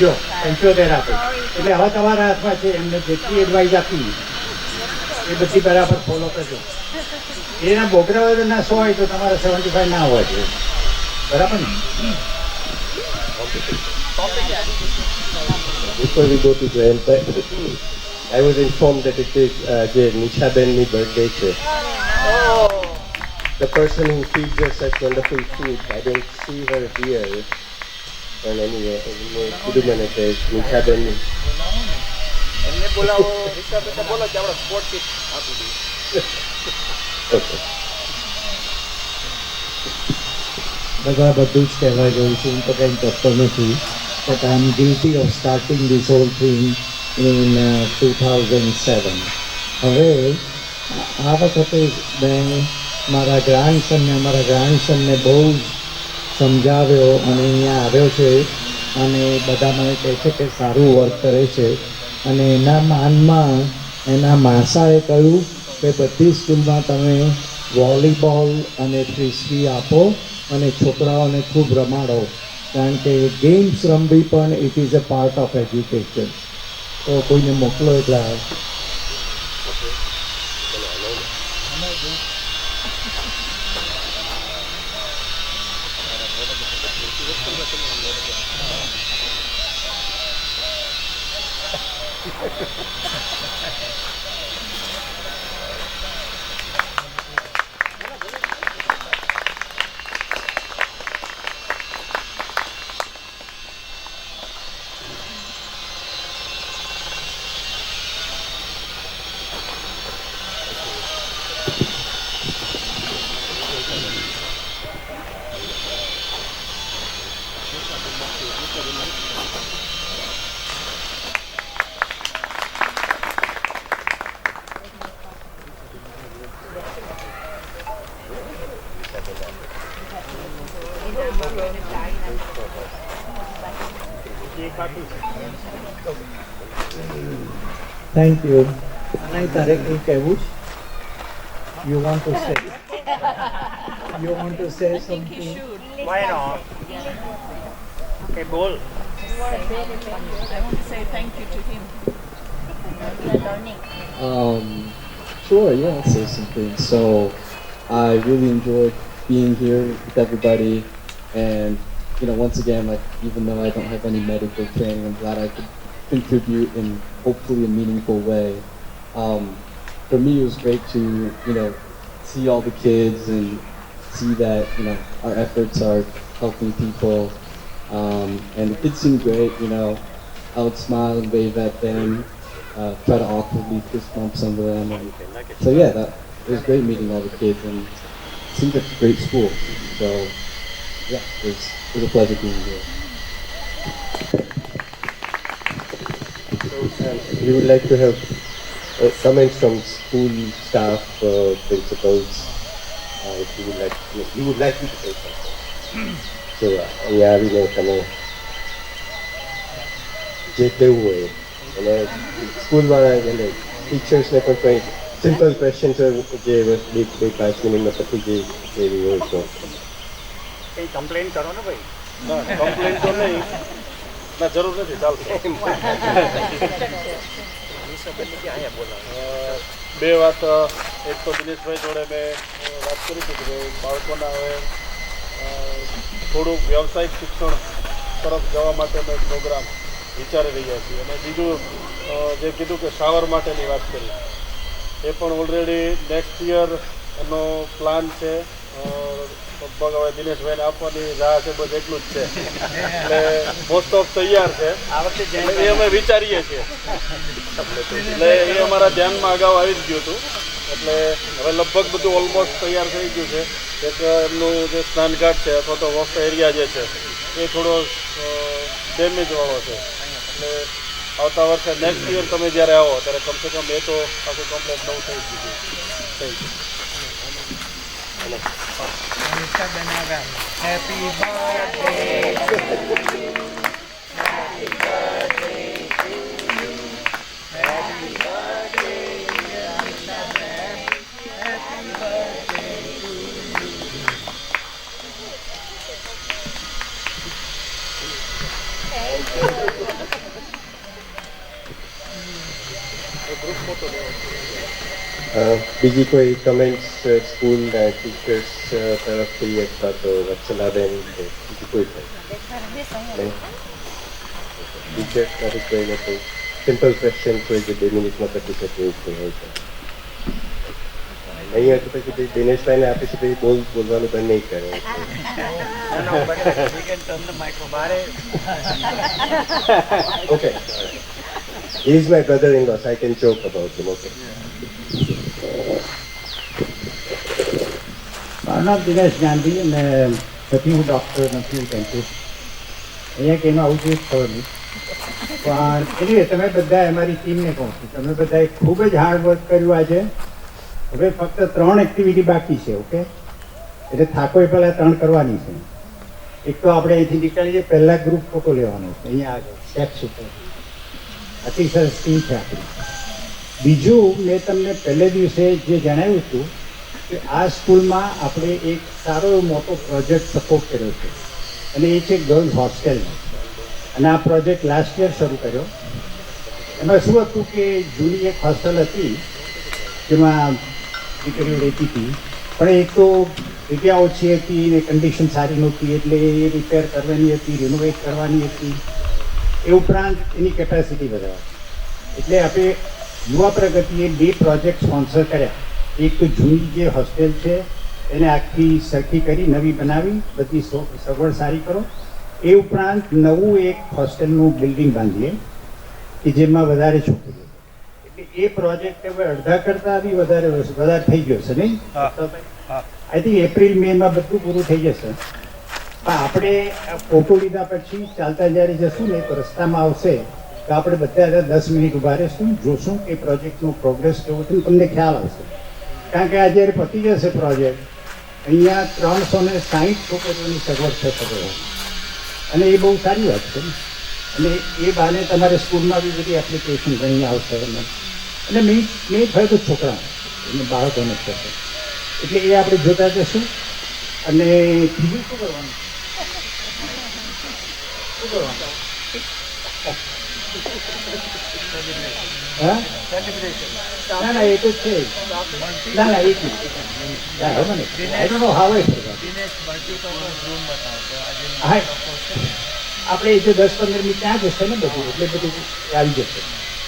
જો 75 આપે, એટલે હવે તમારા હાથમાં છે. એમને જેટલી એડવાઇસ આપી એ બધી બરાબર ફોલો કરજો. એના બોઘરાવળના 100 હોય તો તમારા 75 ના હોવા જોઈએ, બરાબર ને? Before we go to Jayant, I was informed that it is Nisha Ben's birthday today. The person who feeds us such wonderful food, I don't see her here. But anyway, good minute, Nisha Ben. બોલાવો હિસાબ એટલે બોલો કે આપણે sport kit આપી દઈએ. Okay. બધા બધું જ કહેવા ગયું છું, હું તો કંઈ કરતો નથી, but I am guilty of starting this whole thing in 2007. હવે આ વખતે મેં મારા ગ્રાન્ડસનને બહુ જ સમજાવ્યો અને અહીંયા આવ્યો છે અને બધા મને કહે છે કે સારું વર્ક કરે છે. અને એના માનમાં એના માસાએ કહ્યું કે બધી સ્કૂલમાં તમે વોલીબોલ અને ફ્રિસ્બી આપો અને છોકરાઓને ખૂબ રમાડો, કારણ કે ગેમ્સ રમવી પણ it is a part of education. તો કોઈને મોકલો એટલે થેન્ક યુ. અને તારે કંઈ કહેવું છે? You want to say something? Why not? Okay, bowl. Sure, yeah, I'll say something. So, I really enjoyed being here with everybody, and once again, like even though I don't have any medical training, I'm glad I could contribute in hopefully a meaningful way. For me, it was great to see all the kids and see that our efforts are helping people, and the kids seemed great. I would smile and wave at them, try to awkwardly fist bump some of them. And so yeah, it was great meeting all the kids, and it seemed like a great school. So yeah, it was a pleasure being here. We would like to have comments from school staff, principals. If you would like me to say something. So અહીંયા આવીને તમે જે કહેવું હોય અને સ્કૂલવાળા એટલે ટીચર્સને પણ કંઈ સિમ્પલ ક્વેશ્ચન્સ જે 2-5 મિનિટમાં પતી ગઈ એવી હોય તો કંઈ કમ્પ્લેન કરો ને ભાઈ. ના કમ્પ્લેન તો નહીં, ના જરૂર નથી, ચાલશે. બે વાત, એક તો દિનેશભાઈ જોડે મેં વાત કરી હતી કે બાળકોના હવે થોડુંક વ્યવસાયિક શિક્ષણ તરફ જવા માટે અમે પ્રોગ્રામ વિચારી રહ્યા છીએ. અને બીજું જે કીધું કે શાવર માટેની વાત કરી, એ પણ ઓલરેડી નેક્સ્ટ યર એનો પ્લાન છે. લગભગ હવે દિનેશભાઈને આપવાની રાહ છે, બસ એટલું જ છે. એટલે મોસ્ટ ઓફ તૈયાર છે, એ અમે વિચારીએ છીએ. એટલે એ અમારા ધ્યાનમાં અગાઉ આવી જ ગયું હતું. એટલે હવે લગભગ બધું ઓલમોસ્ટ તૈયાર થઈ ગયું છે. એક એમનું જે સ્નાનઘાટ છે અથવા તો વોક એરિયા જે છે એ થોડો ડેમેજવાળો છે. એટલે આવતા વર્ષે નેક્સ્ટ યર તમે જ્યારે આવો ત્યારે કમસે કમ એ તો આખું કમ્પ્લેટ નવું થઈ જ ગયું. Thank you. Happy birthday. Happy birthday to you. Happy birthday, dear Mr. Ben. Happy birthday to you. Thank you. બીજી કોઈ કમેન્ટ્સ સ્કૂલ ટીચર્સ તરફથી અથવા તો વત્સલાબેન કે બીજી કોઈ નહીં? ટીચર્સ તરફ કોઈને કોઈ સિમ્પલ ક્વેશ્ચન કોઈ જે 2 મિનિટમાં પતી શકે એવું કોઈ હોય તો નહીં હોય તો પછી દિનેશભાઈને આપી છે પછી બોલવાનું બંધ નહીં કરે. Okay. He is my brother-in-law, so I can joke about him, okay? મારું નામ દિનેશ ગાંધી અને નથી હું ડૉક્ટર નથી હું ડેન્ટિસ્ટ અહીંયા કંઈનું આવું જોઈએ ખબર નહીં પણ એની તમે બધા અમારી ટીમને કહું છું તમે બધાએ ખૂબ જ હાર્ડવર્ક કર્યું આજે હવે ફક્ત 3 એક્ટિવિટી બાકી છે ઓકે એટલે થાકો એ પહેલાં 3 કરવાની છે એક તો આપણે અહીંથી નીકળીએ પહેલાં ગ્રુપ ફોટો લેવાનો છે અહીંયા આગળ સ્ટેપ્સ ઉપર આટલી સરસ ટીમ છે આપણી બીજું મેં તમને પહેલે દિવસે જે જણાવ્યું હતું કે આ સ્કૂલમાં આપણે એક સારો એવો મોટો પ્રોજેક્ટ સપોર્ટ કર્યો છે અને એ છે ગર્લ્સ હોસ્ટેલ અને આ પ્રોજેક્ટ લાસ્ટ યર શરૂ કર્યો એમાં શું હતું કે જૂની એક હોસ્ટેલ હતી જેમાં દીકરીઓ રહેતી હતી પણ એક તો જગ્યા ઓછી હતી ને કન્ડિશન સારી નહોતી એટલે એ રિપેર કરવાની હતી રિનોવેટ કરવાની હતી એ ઉપરાંત એની કેપેસિટી વધારવાની એટલે આપણે યુવા પ્રગતિએ 2 પ્રોજેક્ટ સ્પોન્સર કર્યા એક તો જૂની જે હોસ્ટેલ છે એને આખી સરખી કરી નવી બનાવી બધી સગવડ સારી કરો એ ઉપરાંત નવું એક હોસ્ટેલનું બિલ્ડિંગ બાંધીએ કે જેમાં વધારે છોકરીઓ એટલે એ પ્રોજેક્ટ હવે અડધા કરતાં બી વધારે થઈ ગયો છે નહીં આઈ થિંક એપ્રિલ મેમાં બધું પૂરું થઈ જશે પણ આપણે ફોટો લીધા પછી ચાલતા જ્યારે જશું ને તો રસ્તામાં આવશે તો આપણે બધા 10 મિનિટ ઊભા રહીશું જોશું કે પ્રોજેક્ટનો પ્રોગ્રેસ કેવો છે તમને ખ્યાલ આવશે કારણ કે આ જ્યારે પતી જશે પ્રોજેક્ટ અહીંયા 360 છોકરીઓની સગવડ છે સગવડ અને એ બહુ સારી વાત છે અને એ બહાને તમારે સ્કૂલમાં બી બધી એપ્લિકેશન ઘણી આવશે અને મેં થયું તો છોકરાઓ અને બાળકોને થશે એટલે એ આપણે જોતા જશું અને બીજું શું કરવાનું હા ના એ તો છે ના એક હા આપણે એ જો 10-15 મિનિટ ત્યાં જશે ને બધું એટલે બધું આવી જશે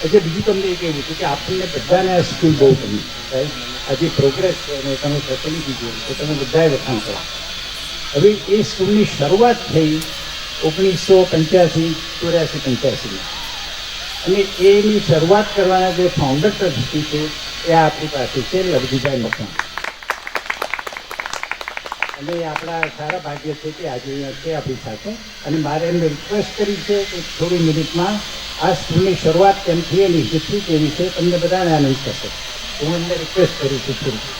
એટલે બીજું તમને એ કહેવું હતું કે આપણને બધાને આ સ્કૂલ બહુ ગમી રાઈટ આજે પ્રોગ્રેસ છે અને તમે ફેસિલિટી જોઈ તો તમે બધાએ વખાણ કરો હવે એ સ્કૂલની શરૂઆત થઈ 1985-84-85 અને એની શરૂઆત કરવાના જે ફાઉન્ડર ટ્રસ્ટી છે એ આપણી પાસે છે લવજીભાઈ મકવાણા અને આપણા સારા ભાગ્ય છે કે આજે અહીંયા છે આપણી સાથે અને મારે એમને રિક્વેસ્ટ કરી છે કે થોડી મિનિટમાં આ સ્કૂલની શરૂઆત કેમ થઈ એની હિસ્ટ્રી કેવી છે તમને બધાને આનંદ થશે હું એમને રિક્વેસ્ટ કરું છું થોડી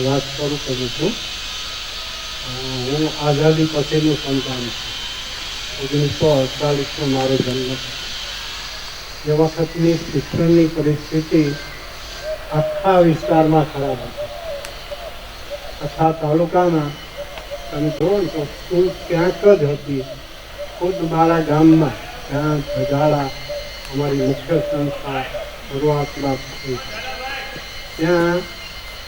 વાત શરૂ કરું છું હું આઝાદી પછીનું સંતાન છું 1948 મારો જન્મ એ વખતની શિક્ષણની પરિસ્થિતિ આખા વિસ્તારમાં ખરાબ હતી આખા તાલુકામાં તમે જુઓ ને તો સ્કૂલ ક્યાંક જ હતી ખુદ મારા ગામમાં ત્યાં ધજાળા અમારી મુખ્ય સંસ્થા શરૂઆતમાં થઈ ત્યાં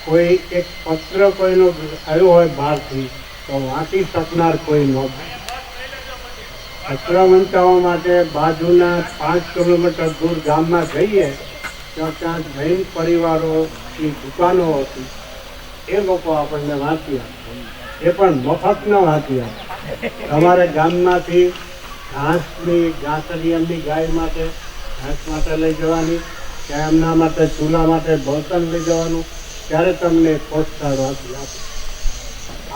કોઈ એક પત્ર કોઈનો આવ્યો હોય બહારથી તો વાંચી શકનાર કોઈ નહોતું પત્ર વંચાવવા માટે બાજુના 5 કિલોમીટર દૂર ગામમાં જઈએ તો ત્યાં જૈન પરિવારોની દુકાનો હતી એ લોકો આપણને વાંચી આપે એ પણ મફત ન વાંચી આપે અમારે ગામમાંથી ઘાસની ગાય માટે ઘાસ માટે લઈ જવાની કે એમના માટે ચૂલા માટે બળતણ લઈ જવાનું ત્યારે તમને પોસ્ટકાર્ડ વાંચી આપે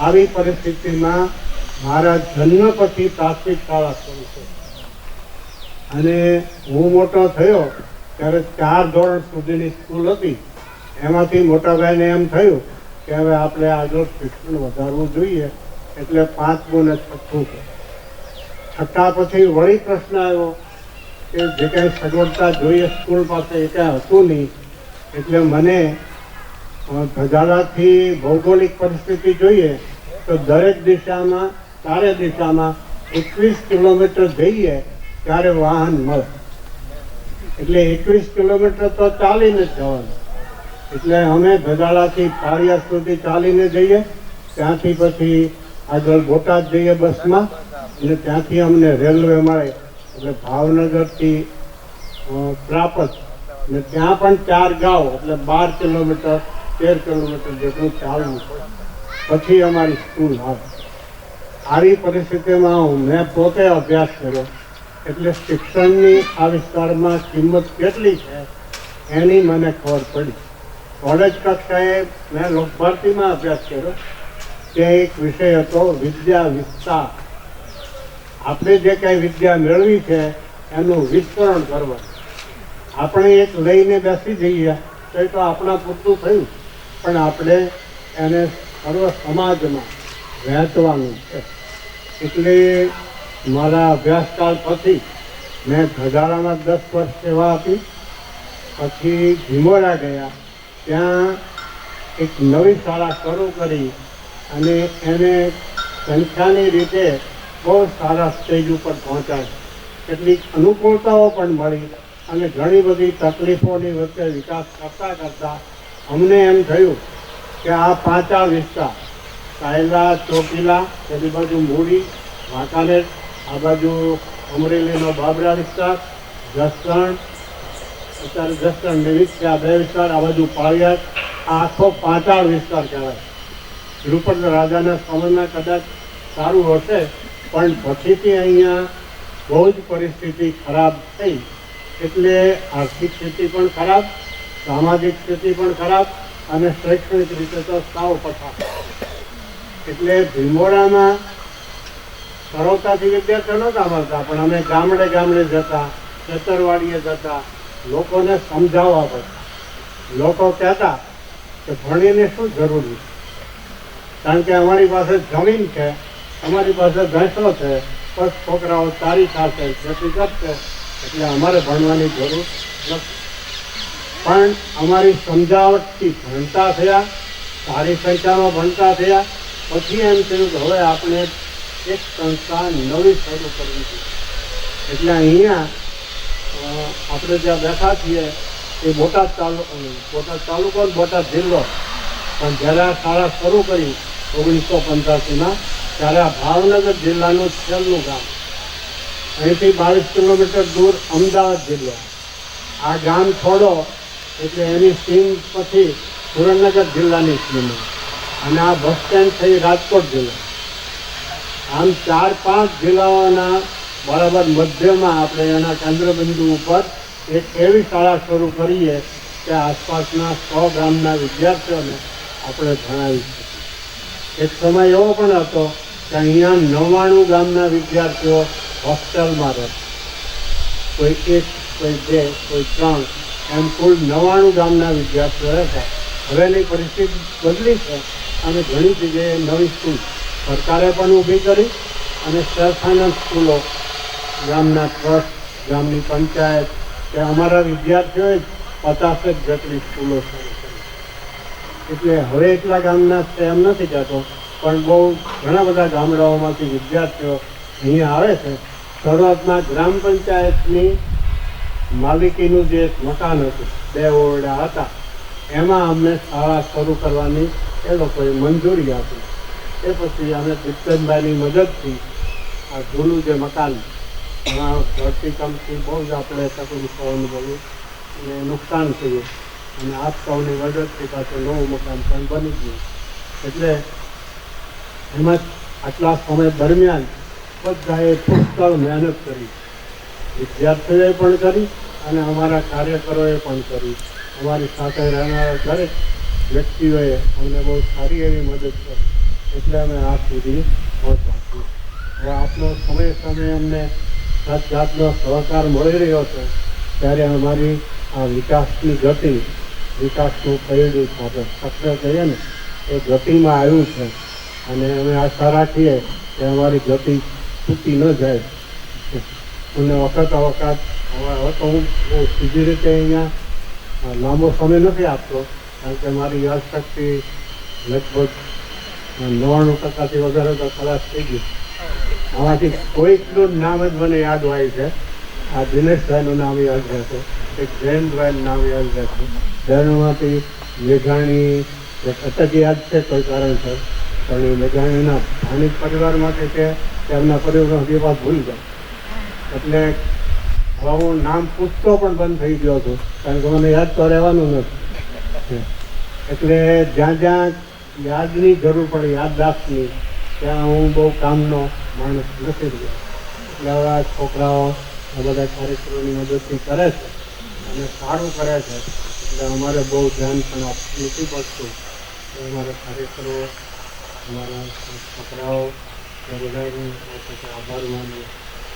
આવી પરિસ્થિતિમાં મારા જન્મ પછી પ્રાથમિક શાળા શરૂ થઈ અને હું મોટો થયો ત્યારે 4 ધોરણ સુધીની સ્કૂલ હતી એમાંથી મોટાભાઈને એમ થયું કે હવે આપણે આગળ શિક્ષણ વધારવું જોઈએ એટલે 5મું ને 6થું છઠ્ઠા પછી વળી પ્રશ્ન આવ્યો કે જે કાંઈ સગવડતા જોઈએ સ્કૂલ પાસે એ કાંઈ હતું નહીં એટલે મને ધજાળાથી ભૌગોલિક પરિસ્થિતિ જોઈએ તો દરેક દિશામાં 4 દિશામાં 21 કિલોમીટર જઈએ ત્યારે વાહન મળે એટલે 21 કિલોમીટર તો ચાલીને જ જવાનું એટલે અમે ધજાળાથી પાળિયા સુધી ચાલીને જઈએ ત્યાંથી પછી આગળ બોટાદ જઈએ બસમાં અને ત્યાંથી અમને રેલવે મળે એટલે ભાવનગરથી પ્રાપત અને ત્યાં પણ 4 ગાંવ એટલે 12 કિલોમીટર 13 કિલોમીટર જેટલું ચાલવું પડે પછી અમારી સ્કૂલ આવે. આવી પરિસ્થિતિમાં મેં પોતે અભ્યાસ કર્યો એટલે શિક્ષણની આ વિસ્તારમાં કિંમત કેટલી છે એની મને ખબર પડી. કોલેજ કક્ષાએ મેં લોકભારતીમાં અભ્યાસ કર્યો. ત્યાં એક વિષય હતો વિદ્યા વિસ્તાર. આપણે જે કાંઈ વિદ્યા મેળવી છે એનું વિસ્તરણ કરવાનું. આપણે એક લઈને બેસી જઈએ તો એ તો આપણા પૂરતું થયું, પણ આપણે એને સર્વ સમાજમાં વહેંચવાનું છે. એટલે મારા અભ્યાસકાળ પછી મેં ગઢાળામાં 10 વર્ષ સેવા આપી. પછી ભીમોરા ગયા, ત્યાં એક નવી શાળા શરૂ કરી અને એને સંખ્યાની રીતે બહુ સારા સ્ટેજ ઉપર પહોંચાડી. કેટલીક અનુકૂળતાઓ પણ મળી અને ઘણી બધી તકલીફોની વચ્ચે વિકાસ કરતાં કરતાં અમને એમ થયું કે આ પાંચા વિસ્તાર સાયલા, ચોકીલા, પેલી બાજુ મૂડી, વાંકાનેર, આ બાજુ અમરેલીનો બાબરા વિસ્તાર, જસદણ, અત્યારે જસદણ નિમિત્ત છે આ 2 વિસ્તાર, આ બાજુ પાળિયાદ, આ આખો પાંચાળ વિસ્તાર કહેવાય. દ્રુપદ રાજાના સમયમાં કદાચ સારું હશે, પણ પછીથી અહીંયા બહુ જ પરિસ્થિતિ ખરાબ થઈ. એટલે આર્થિક સ્થિતિ પણ ખરાબ, સામાજિક સ્થિતિ પણ ખરાબ અને શૈક્ષણિક રીતે તો સાવ પછાત. એટલે ભીમોરામાં સરળતાથી વિદ્યાર્થીઓ નહોતા મળતા, પણ અમે ગામડે ગામડે જતા, ખેતરવાડીએ જતા, લોકોને સમજાવવા પડતા. લોકો કહેતા કે ભણીને શું જરૂરી, કારણ કે અમારી પાસે જમીન છે, અમારી પાસે ભેંસો છે, બસ છોકરાઓ સારી થશે, ખેતી કરશે, એટલે અમારે ભણવાની જરૂર નથી. પણ અમારી સમજાવટથી ભણતા થયા, સારી સંખ્યામાં ભણતા થયા. પછી એમ થયું કે હવે આપણે એક સંસ્થા નવી શરૂ કરવી છે. એટલે અહીંયા આપણે જ્યાં બેઠા છીએ એ બોટાદ તાલુકો, બોટાદ જિલ્લો. પણ જ્યારે આ શાળા શરૂ કરી 1985માં, ત્યારે આ ભાવનગર જિલ્લાનું છેલ્લું ગામ. અહીંથી 22 કિલોમીટર દૂર અમદાવાદ જિલ્લો. આ ગામ છોડો એટલે એની સીમ પછી સુરેન્દ્રનગર જિલ્લાની સીમ, અને આ બસ સ્ટેન્ડ થઈ રાજકોટ જિલ્લો. આમ 4-5 જિલ્લાઓના બરાબર મધ્યમાં આપણે એના કેન્દ્રબિંદુ ઉપર એક એવી શાળા શરૂ કરીએ કે આસપાસના 100 ગામના વિદ્યાર્થીઓને આપણે ભણાવી શકીએ. એક સમય એવો પણ હતો કે અહીંયા 99 ગામના વિદ્યાર્થીઓ હોસ્ટેલમાં રહેતા. કોઈ 1, કોઈ 2, કોઈ 3, એમ કુલ 99 ગામના વિદ્યાર્થીઓ રહેતા. હવેની પરિસ્થિતિ બદલી છે અને ઘણી જગ્યાએ નવી સ્કૂલ સરકારે પણ ઊભી કરી અને સેલ્ફ ફાઇનાન્સ સ્કૂલો, ગામના ટ્રસ્ટ, ગામની પંચાયત કે અમારા વિદ્યાર્થીઓએ 50 જેટલી સ્કૂલો શરૂ કરી. એટલે હવે એટલા ગામના એમ નથી કહેતો, પણ બહુ ઘણા બધા ગામડાઓમાંથી વિદ્યાર્થીઓ અહીંયા આવે છે. શરૂઆતમાં ગ્રામ પંચાયતની માલિકીનું જે એક મકાન હતું, 2 ઓરડા હતા, એમાં અમને શાળા શરૂ કરવાની એ લોકોએ મંજૂરી આપી. એ પછી અમે દીપચંદભાઈની મદદથી આ જૂનું જે મકાન, એમાં ધરતીકંપથી બહુ જ આપણે તકલીફોનું બધું અને નુકસાન થયું, અને આપ સૌની મદદથી પાછું નવું મકાન પણ બની ગયું. એટલે એમાં આટલા સમય દરમિયાન બધાએ પુષ્કળ મહેનત કરી, વિદ્યાર્થીઓએ પણ કરી અને અમારા કાર્યકરોએ પણ કરી. અમારી સાથે રહેનારા દરેક વ્યક્તિઓએ અમને બહુ સારી એવી મદદ કરી. એટલે અમે આ સુધી પહોંચ્યા છીએ. હવે આપનો સમય અમને જાતનો સહકાર મળી રહ્યો છે, ત્યારે અમારી આ વિકાસની ગતિ, વિકાસનું પૈડું આપણે સક્રિય કહીએ ને, એ ગતિમાં આવ્યું છે. અને અમે આશા રાખીએ કે અમારી ગતિ તૂટી ન જાય. અને વખત હવે તો હું સીધી રીતે અહીંયા લાંબો સમય નથી આપતો, કારણ કે મારી યાદશક્તિ લગભગ 99%થી વધારે તો ખલાસ થઈ ગઈ. આમાંથી કોઈકનું નામ જ મને યાદ હોય છે. આ દિનેશભાઈનું નામ યાદ રહેશે, એક જયંતભાઈનું નામ યાદ રહેશે. જયંતમાંથી મેઘાણી એક અટક યાદ છે કોઈ કારણસર, પણ એ મેઘાણીના સ્થાનિક પરિવારમાંથી છે, તેમના પરિવારનો હજી વાત ભૂલી જાય. એટલે હવે હું નામ પૂછતો પણ બંધ થઈ ગયો છું, કારણ કે મને યાદ તો રહેવાનું નથી. એટલે જ્યાં જ્યાં યાદની જરૂર પડે, યાદદાસ્તની, ત્યાં હું બહુ કામનો માણસ નથી રહ્યો. એટલે હવે આ છોકરાઓ આ બધા કાર્યક્રમોની મદદથી કરે છે અને સારું કરે છે, એટલે અમારે બહુ ધ્યાન પણ આપવું નથી પડતું. અમારા કાર્યકરો, અમારા છોકરાઓ એ બધાને આભાર માનીએ.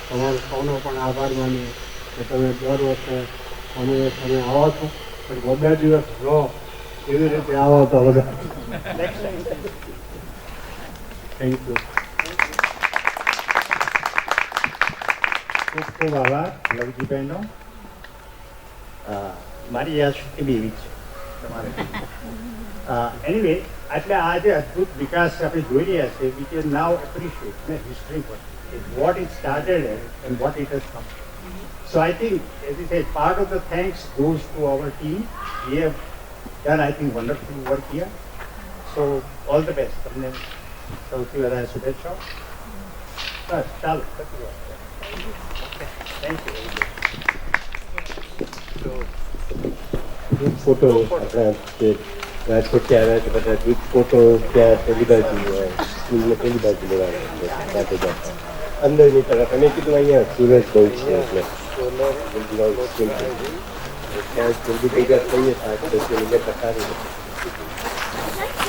તમારો સૌનો પણ આભાર માનીએ કે તમે દર વર્ષે તમે આવો છો, પણ બધા દિવસ રહો એવી રીતે આવો તો બધા. Thank you. ખૂબ ખૂબ આભાર લવજીભાઈનો. મારી યાદ શક્તિ બી એવી છે તમારે. એનીવે, એટલે આ જે અદ્ભુત વિકાસ આપણે જોઈ રહ્યા છીએ, વી કેન નાવ એપ્રિશિએટ ને હિસ્ટ્રી પર what it started and what it has come. So I think as it is part of the thanks goes to our team. We have done I think wonderful work here. So all the best. તમને સૌથી વધારે શુભેચ્છાઓ. બસ ચાલો. Thank you. Group photo આપણા જે રાજકોટથી આવ્યા છે બધા ગ્રુપ ફોટો ત્યાં પેલી બાજુ સ્કૂલને પેલી બાજુ લેવાના સાથે જતા અંદરની તરફ. અને કીધું અહીંયા સૂરજ બહુ છે એટલે ત્યાં જલ્દી ભેગા થઈએ 8-10 મિનિટ સારી.